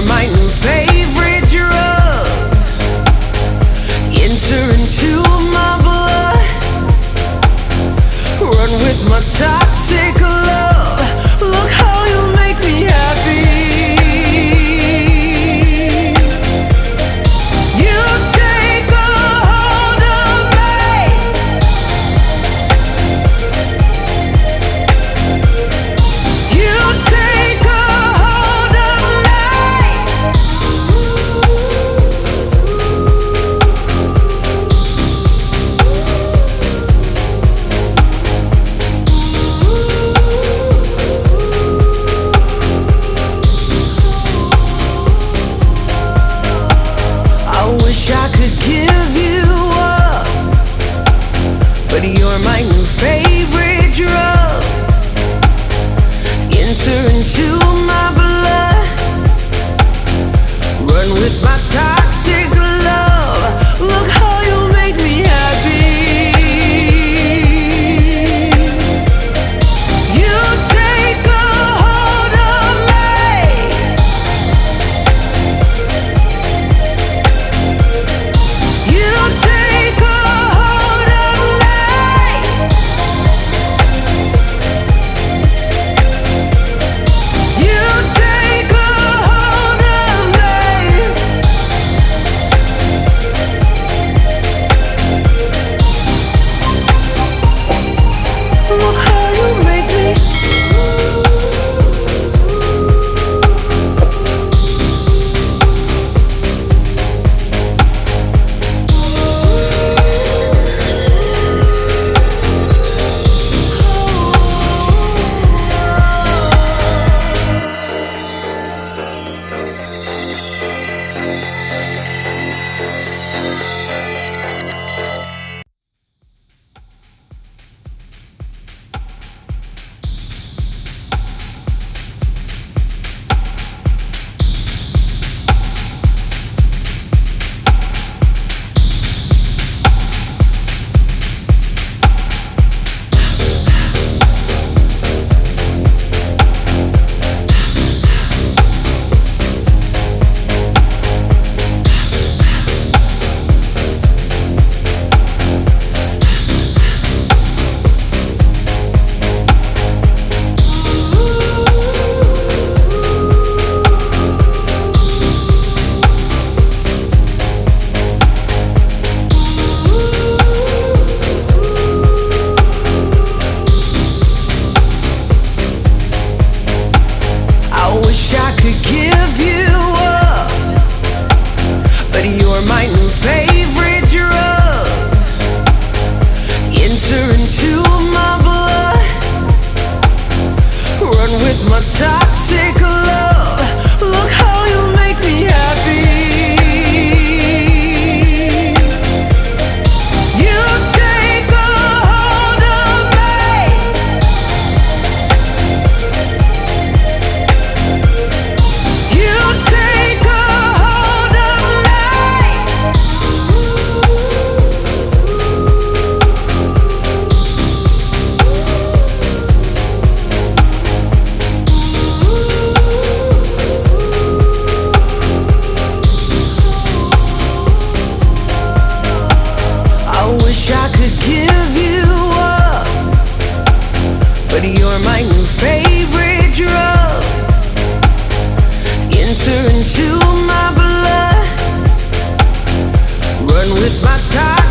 my new favorite drug. Enter into my blood. Run with my toxic love. Look how you make me happy. You take a hold of me. You take a hold of me. I wish I could give you up, but you're my new favorite drug. Enter into my blood. Run with my toxic love. Look how you make me happy. You take a hold of me. You take a hold of me. You take a hold of me. Look how you make me. I wish I could give you up, but you're my new favorite drug. Enter into my blood. Run with my toxic love. Look how you make me happy. You take a hold of me. You take a hold of me. I wish I could give you up, but you're my new favorite drug. Enter into my blood. Run with my time.